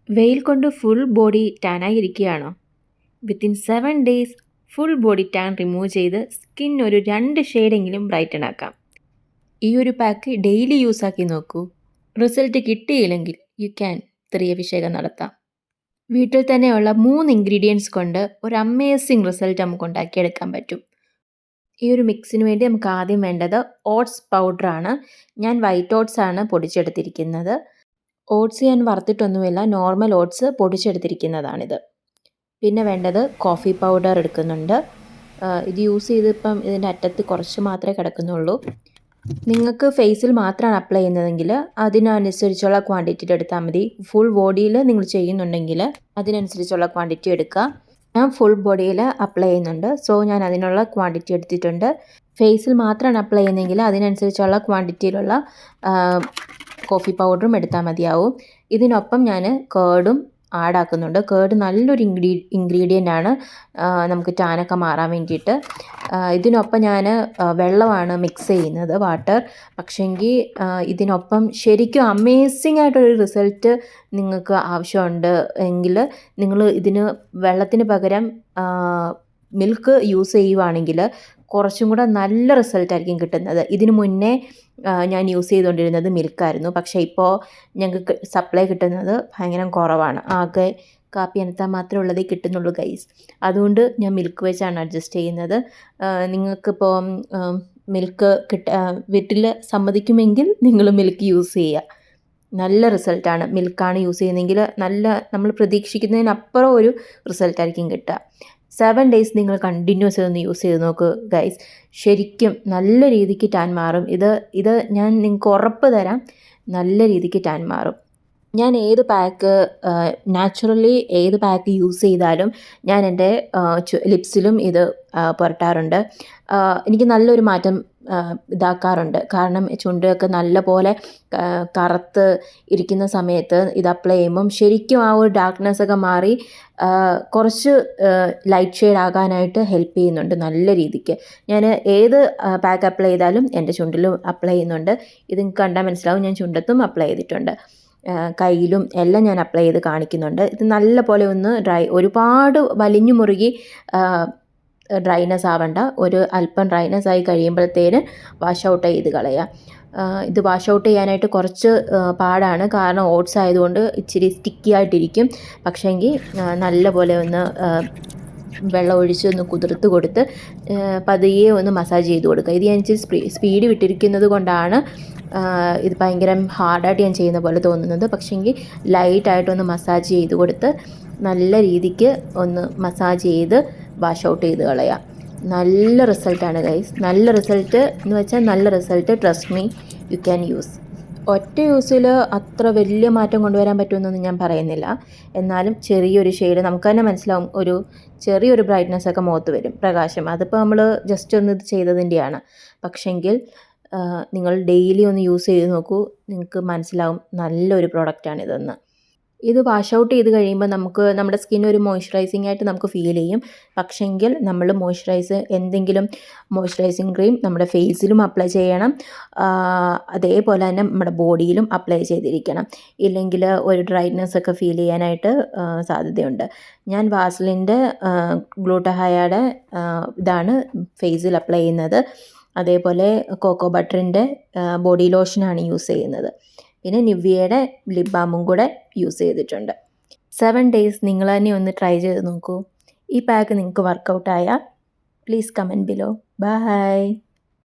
വെയിൽ കൊണ്ട് full body ടാനായി ഇരിക്കുകയാണോ? Within 7 days full body tan remove ചെയ്ത് സ്കിൻ ഒരു 2 ഷെയ്ഡെങ്കിലും ബ്രൈറ്റൻ ആക്കാം. ഈ ഒരു പാക്ക് ഡെയിലി യൂസ് ആക്കി നോക്കൂ. റിസൾട്ട് കിട്ടിയില്ലെങ്കിൽ യു ക്യാൻ സ്ത്രീയഭിഷേകം നടത്താം. വീട്ടിൽ തന്നെയുള്ള 3 ഇൻഗ്രീഡിയൻസ് കൊണ്ട് ഒരു അമേസിങ് റിസൾട്ട് നമുക്ക് ഉണ്ടാക്കിയെടുക്കാൻ പറ്റും. ഈ ഒരു മിക്സിന് വേണ്ടി നമുക്ക് ആദ്യം വേണ്ടത് ഓട്സ് പൗഡറാണ്. ഞാൻ വൈറ്റ് ഓട്സ് ആണ് പൊടിച്ചെടുത്തിരിക്കുന്നത്. ഓട്സ് ഞാൻ വറുത്തിട്ടൊന്നുമില്ല, നോർമൽ ഓട്സ് പൊടിച്ചെടുത്തിരിക്കുന്നതാണിത്. പിന്നെ വേണ്ടത് കോഫി പൗഡർ എടുക്കുന്നുണ്ട്. ഇത് യൂസ് ചെയ്തിപ്പം ഇതിൻ്റെ അറ്റത്ത് കുറച്ച് മാത്രമേ കിടക്കുന്നുള്ളൂ. നിങ്ങൾക്ക് ഫേസിൽ മാത്രമാണ് അപ്ലൈ ചെയ്യുന്നതെങ്കിൽ അതിനനുസരിച്ചുള്ള ക്വാണ്ടിറ്റിയിൽ എടുത്താൽ മതി. ഫുൾ ബോഡിയിൽ നിങ്ങൾ ചെയ്യുന്നുണ്ടെങ്കിൽ അതിനനുസരിച്ചുള്ള ക്വാണ്ടിറ്റി എടുക്കുക. ഞാൻ ഫുൾ ബോഡിയിൽ അപ്ലൈ ചെയ്യുന്നുണ്ട്, സോ ഞാൻ അതിനുള്ള ക്വാണ്ടിറ്റി എടുത്തിട്ടുണ്ട്. ഫേസിൽ മാത്രമാണ് അപ്ലൈ ചെയ്യുന്നതെങ്കിൽ അതിനനുസരിച്ചുള്ള ക്വാണ്ടിറ്റിയിലുള്ള കോഫി പൗഡറും എടുത്താൽ മതിയാവും. ഇതിനൊപ്പം ഞാൻ കേർഡും ആഡ് ആക്കുന്നുണ്ട്. കേർഡ് നല്ലൊരു ഇൻഗ്രീഡിയൻ്റ് ആണ് നമുക്ക് ടാനൊക്കെ മാറാൻ വേണ്ടിയിട്ട്. ഇതിനൊപ്പം ഞാൻ വെള്ളമാണ് മിക്സ് ചെയ്യുന്നത്, വാട്ടർ. പക്ഷേങ്കിൽ ഇതിനൊപ്പം ശരിക്കും അമേസിംഗ് ആയിട്ടൊരു റിസൾട്ട് നിങ്ങൾക്ക് ആവശ്യമുണ്ട് എങ്കിൽ നിങ്ങൾ ഇതിന് വെള്ളത്തിന് പകരം മിൽക്ക് യൂസ് ചെയ്യുവാണെങ്കിൽ കുറച്ചും കൂടെ നല്ല റിസൾട്ടായിരിക്കും കിട്ടുന്നത്. ഇതിനു മുന്നേ ഞാൻ യൂസ് ചെയ്തുകൊണ്ടിരുന്നത് മിൽക്കായിരുന്നു. പക്ഷേ ഇപ്പോൾ ഞങ്ങൾക്ക് സപ്ലൈ കിട്ടുന്നത് ഭയങ്കര കുറവാണ്. ആകെ കാപ്പി അനത്താൻ മാത്രമേ ഉള്ളതേ കിട്ടുന്നുള്ളൂ ഗൈസ്. അതുകൊണ്ട് ഞാൻ മിൽക്ക് വെച്ചാണ് അഡ്ജസ്റ്റ് ചെയ്യുന്നത്. നിങ്ങൾക്കിപ്പോൾ മിൽക്ക് വീട്ടിൽ സമ്മതിക്കുമെങ്കിൽ നിങ്ങൾ മിൽക്ക് യൂസ് ചെയ്യുക. നല്ല റിസൾട്ടാണ്. മിൽക്കാണ് യൂസ് ചെയ്യുന്നതെങ്കിൽ നല്ല നമ്മൾ പ്രതീക്ഷിക്കുന്നതിനപ്പുറം ഒരു റിസൾട്ടായിരിക്കും കിട്ടുക. 7 ഡേയ്സ് നിങ്ങൾ കണ്ടിന്യൂസ് ഒന്ന് യൂസ് ചെയ്ത് നോക്ക് ഗൈസ്. ശരിക്കും നല്ല രീതിക്ക് ടാൻ മാറും. ഇത് ഞാൻ നിങ്ങൾക്ക് ഉറപ്പ് തരാം, നല്ല രീതിക്ക് ടാൻ മാറും. ഞാൻ ഏത് പാക്ക് നാച്ചുറലി ഏത് പാക്ക് യൂസ് ചെയ്താലും ഞാൻ എൻ്റെ ലിപ്സിലും ഇത് പുരട്ടാറുണ്ട്. എനിക്ക് നല്ലൊരു മാറ്റം ഇതാക്കാറുണ്ട്. കാരണം ചുണ്ടൊക്കെ നല്ല പോലെ കറുത്ത് ഇരിക്കുന്ന സമയത്ത് ഇത് അപ്ലൈ ചെയ്യുമ്പം ശരിക്കും ആ ഒരു ഡാർക്ക്നെസ്സൊക്കെ മാറി കുറച്ച് ലൈറ്റ് ഷെയ്ഡ് ആകാനായിട്ട് ഹെൽപ്പ് ചെയ്യുന്നുണ്ട് നല്ല രീതിക്ക്. ഞാൻ ഏത് പാക്ക് അപ്ലൈ ചെയ്താലും എൻ്റെ ചുണ്ടിലും അപ്ലൈ ചെയ്യുന്നുണ്ട്. ഇത് കണ്ടാൽ മനസ്സിലാവും, ഞാൻ ചുണ്ടത്തും അപ്ലൈ ചെയ്തിട്ടുണ്ട്, കയ്യിലും എല്ലാം ഞാൻ അപ്ലൈ ചെയ്ത് കാണിക്കുന്നുണ്ട്. ഇത് നല്ല പോലെ ഒന്ന് ഒരുപാട് വലിഞ്ഞു മുറുകി ഡ്രൈനെസ് ആവണ്ട. ഒരു അല്പം ഡ്രൈനെസ് ആയി കഴിയുമ്പോഴത്തേന് വാഷ് ഔട്ട് ചെയ്ത് കളയുക. ഇത് വാഷ് ഔട്ട് ചെയ്യാനായിട്ട് കുറച്ച് പാടാണ്, കാരണം ഓട്സ് ആയതുകൊണ്ട് ഇച്ചിരി സ്റ്റിക്കി ആയിട്ടിരിക്കും. പക്ഷേങ്കിൽ നല്ല പോലെ ഒന്ന് വെള്ളം ഒഴിച്ച് ഒന്ന് കുതിർത്ത് കൊടുത്ത് പതിയെ ഒന്ന് മസാജ് ചെയ്ത് കൊടുക്കുക. ഇത് ഞാൻ ഇച്ചിരി സ്പീഡ് വിട്ടിരിക്കുന്നത് കൊണ്ടാണ് ഇത് ഭയങ്കര ഹാർഡായിട്ട് ഞാൻ ചെയ്യുന്ന പോലെ തോന്നുന്നത്. പക്ഷേങ്കിൽ ലൈറ്റായിട്ടൊന്ന് മസാജ് ചെയ്ത് കൊടുത്ത് നല്ല രീതിക്ക് ഒന്ന് മസാജ് ചെയ്ത് വാഷ് ഔട്ട് ചെയ്ത് കളയുക. നല്ല റിസൾട്ടാണ് ഗൈസ്. നല്ല റിസൾട്ട് എന്ന് വെച്ചാൽ നല്ല result. Trust me, you can use. ഒറ്റ യൂസിൽ അത്ര വലിയ മാറ്റം കൊണ്ടുവരാൻ പറ്റുമെന്നൊന്നും ഞാൻ പറയുന്നില്ല. എന്നാലും ചെറിയൊരു ഷെയ്ഡ് നമുക്ക് തന്നെ മനസ്സിലാവും, ഒരു ചെറിയൊരു ബ്രൈറ്റ്നെസ് ഒക്കെ മുഖത്ത് വരും, പ്രകാശം. അതിപ്പോൾ നമ്മൾ ജസ്റ്റ് ഒന്ന് ഇത് ചെയ്തതിൻ്റെയാണ്. പക്ഷെങ്കിൽ നിങ്ങൾ ഡെയിലി ഒന്ന് യൂസ് ചെയ്ത് നോക്കൂ, നിങ്ങൾക്ക് മനസ്സിലാവും നല്ലൊരു പ്രോഡക്റ്റാണിതെന്ന്. ഇത് വാഷ് ഔട്ട് ചെയ്ത് കഴിയുമ്പോൾ നമുക്ക് നമ്മുടെ സ്കിൻ ഒരു മോയ്സ്ചറൈസിങ് ആയിട്ട് നമുക്ക് ഫീൽ ചെയ്യും. പക്ഷെങ്കിൽ നമ്മൾ എന്തെങ്കിലും മോയ്സ്ചറൈസിങ് ക്രീം നമ്മുടെ ഫേസിലും അപ്ലൈ ചെയ്യണം, അതേപോലെ തന്നെ നമ്മുടെ ബോഡിയിലും അപ്ലൈ ചെയ്തിരിക്കണം. ഇല്ലെങ്കിൽ ഒരു ഡ്രൈനെസ് ഒക്കെ ഫീൽ ചെയ്യാനായിട്ട് സാധ്യതയുണ്ട്. ഞാൻ വാസ്ലിൻ്റെ ഗ്ലൂട്ടഹയയുടെ ഇതാണ് ഫേസിൽ അപ്ലൈ ചെയ്യുന്നത്. അതേപോലെ കോക്കോ ബട്ടറിൻ്റെ ബോഡി ലോഷനാണ് യൂസ് ചെയ്യുന്നത്. പിന്നെ നിവ്യയുടെ ലിപ് ബാമും കൂടെ യൂസ് ചെയ്തിട്ടുണ്ട്. 7 ഡേയ്സ് നിങ്ങൾ തന്നെ ഒന്ന് ട്രൈ ചെയ്ത് നോക്കൂ. ഈ പാക്ക് നിങ്ങൾക്ക് വർക്കൗട്ടായാൽ പ്ലീസ് കമൻറ്റ് ബിലോ. ബൈ.